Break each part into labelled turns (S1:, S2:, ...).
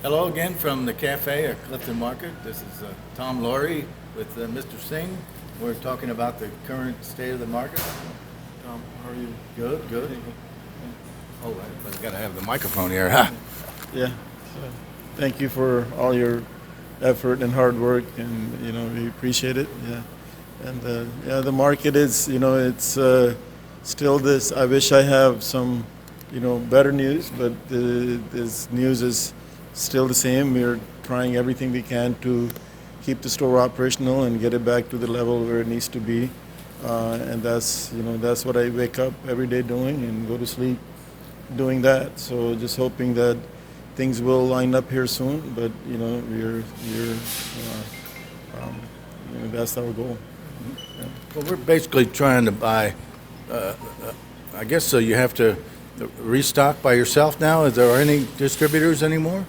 S1: Hello again from the cafe at Clifton Market. This is Tom Lohre with Mr. Singh. We're talking about the current state of the market. Tom, how are you? Good, good. Oh, I got to have the microphone here, huh?
S2: Yeah. So, thank you for all your effort and hard work, and we appreciate it. Yeah. And yeah, the market is, it's still this. I wish I have some, better news, but this news is still the same. We're trying everything we can to keep the store operational and get it back to the level where it needs to be. And that's what I wake up every day doing and go to sleep doing that. So just hoping that things will line up here soon. But that's our goal. Yeah.
S1: Well, we're basically trying to buy, I guess so you have to restock by yourself now? Is there any distributors anymore?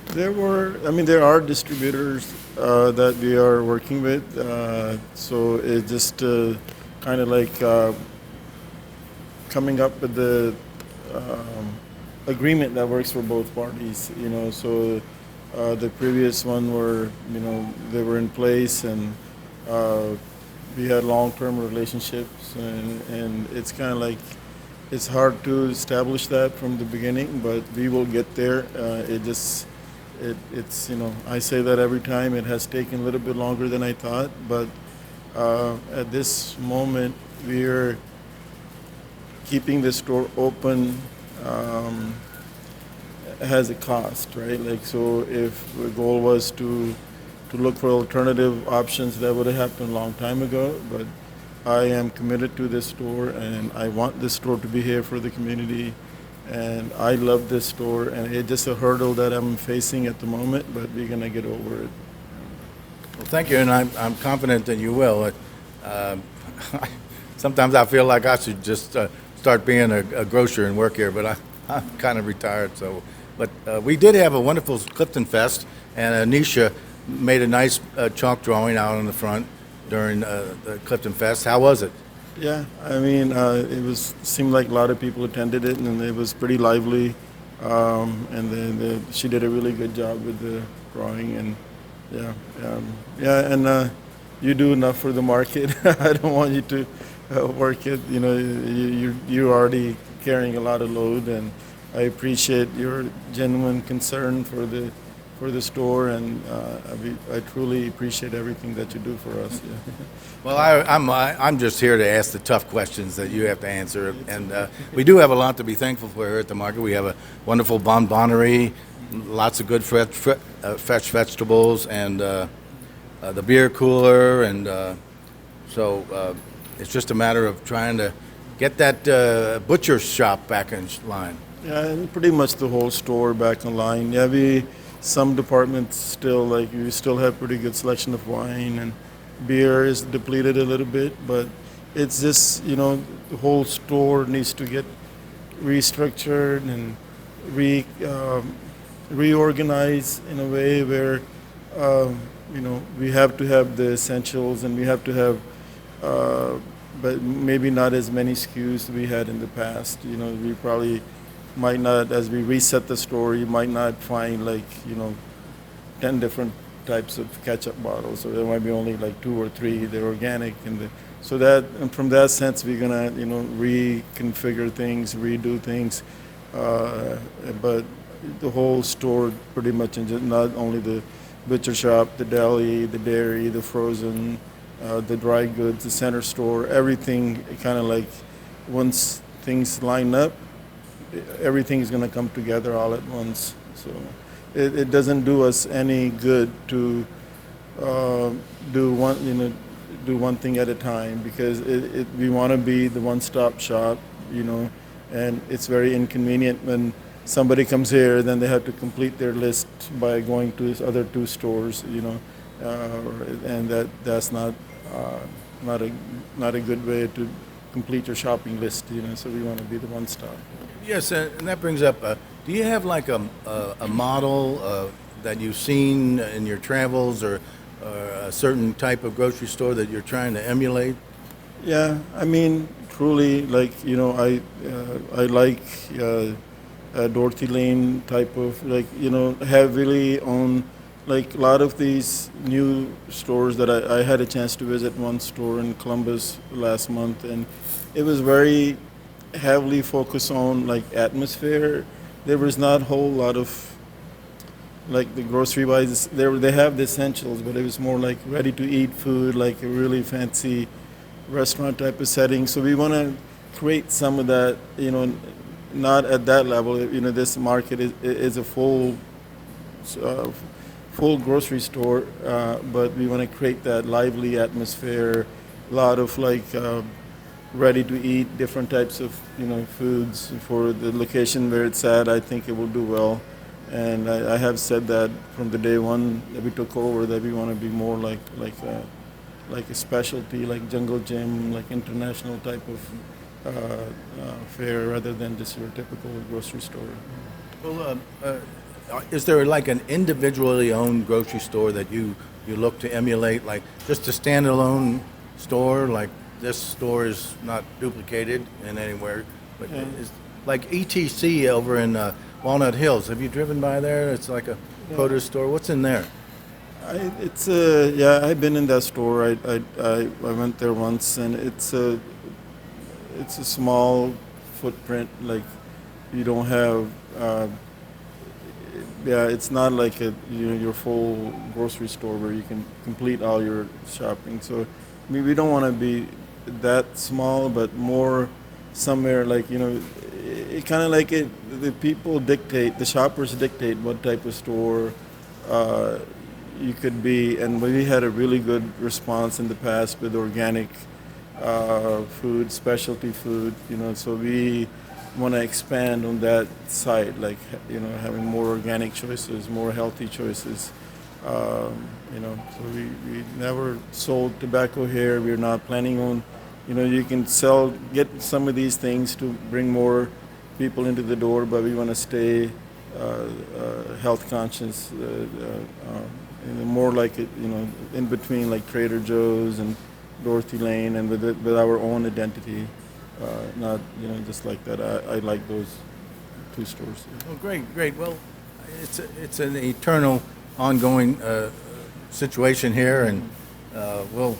S2: There are distributors that we are working with. So it's just kind of like coming up with the agreement that works for both parties. So the previous one they were in place, and we had long-term relationships, and it's kind of like it's hard to establish that from the beginning, but we will get there. It's I say that every time. It has taken a little bit longer than I thought, but at this moment we're keeping the store open has a cost, right? Like, so if the goal was to look for alternative options, that would have happened a long time ago. But I am committed to this store, and I want this store to be here for the community. And I love this store, and it's just a hurdle that I'm facing at the moment, but we're gonna get over it.
S1: Well, thank you, and I'm confident that you will. Sometimes I feel like I should just start being a grocer and work here, but I'm kind of retired. So, but we did have a wonderful Clifton Fest, and Anisha made a nice chalk drawing out on the front during the Clifton Fest. How was it?
S2: Yeah, it seemed like a lot of people attended it, and it was pretty lively. And then she did a really good job with the drawing, and you do enough for the market. I don't want you to work it. You're already carrying a lot of load, and I appreciate your genuine concern for the store, and I truly appreciate everything that you do for us. Yeah.
S1: Well, I'm just here to ask the tough questions that you have to answer, and we do have a lot to be thankful for here at the market. We have a wonderful bonbonnery, lots of good fresh vegetables, and the beer cooler, and so it's just a matter of trying to get that butcher shop back in line.
S2: Yeah, and pretty much the whole store back in line. Yeah, some departments still, like, we still have pretty good selection of wine, and beer is depleted a little bit, but it's just, the whole store needs to get restructured and reorganized in a way where, we have to have the essentials, and we have to have, but maybe not as many SKUs we had in the past. We probably might not, as we reset the store, you might not find 10 different types of ketchup bottles, so there might be only like 2 or 3. They're organic, and from that sense, we're gonna reconfigure things, redo things, but the whole store pretty much, not only the butcher shop, the deli, the dairy, the frozen, the dry goods, the center store, everything kind of like, once things line up, everything is going to come together all at once. So it doesn't do us any good to do one thing at a time, because we want to be the one-stop shop, and it's very inconvenient when somebody comes here, then they have to complete their list by going to these other 2 stores, and that's not a good way to complete your shopping list, so we want to be the one-stop.
S1: Yes, and that brings up, do you have like a model that you've seen in your travels, or a certain type of grocery store that you're trying to emulate?
S2: Yeah, truly, I like Dorothy Lane type of, like, heavily on, like, a lot of these new stores that I had a chance to visit one store in Columbus last month, and it was very heavily focused on, like, atmosphere. There was not a whole lot of, like, the grocery wise, they have the essentials, but it was more like ready to eat food, like a really fancy restaurant type of setting. So we want to create some of that, not at that level. This market is a uh, full grocery store, but we want to create that lively atmosphere, a lot of, like, ready to eat different types of foods for the location where it's at. I think it will do well. And I have said that from the day one that we took over, that we want to be more like a specialty, like Jungle Gym, like international type of fare, rather than just your typical grocery store.
S1: Well, is there like an individually owned grocery store that you look to emulate, like just a standalone store, like this store is not duplicated in anywhere, but is like ETC over in Walnut Hills? Have you driven by there? It's like a produce store. What's in there?
S2: I've been in that store. I went there once, and it's a small footprint. Like, you don't have it's not like your full grocery store where you can complete all your shopping. So we don't want to be that small, but more somewhere like, it kind of like the people dictate, the shoppers dictate what type of store you could be. And we had a really good response in the past with organic food, specialty food, so we want to expand on that side, like, having more organic choices, more healthy choices. So we never sold tobacco here. We're not planning on, you can get some of these things to bring more people into the door, but we want to stay health conscious, more like it, in between, like Trader Joe's and Dorothy Lane, and with our own identity, not just like that. I like those two stores.
S1: Well, great. Well, it's an eternal, ongoing situation here, and we'll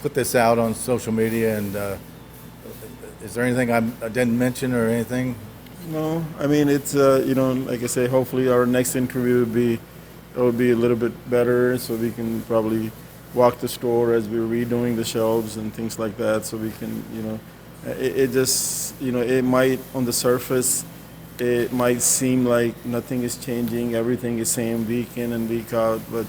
S1: put this out on social media. And is there anything I didn't mention or anything?
S2: No, I mean, it's like I say, hopefully our next interview will be a little bit better, so we can probably walk the store as we're redoing the shelves and things like that, so we can, it just, it might, on the surface, it might seem like nothing is changing, everything is same week in and week out, but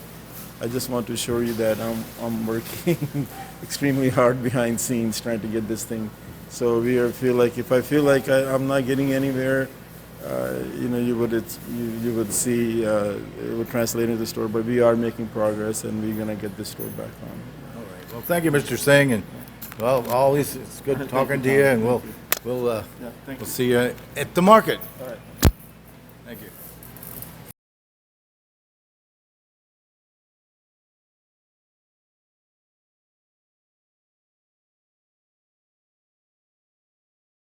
S2: I just want to assure you that I'm working extremely hard behind scenes trying to get this thing. So if I feel like I'm not getting anywhere, you would see it would translate into the store. But we are making progress, and we're gonna get this store back on.
S1: All right. Well, thank you, Mr. Singh, and always it's good talking to you, and we'll see you at the market.
S2: All right.
S1: Thank you.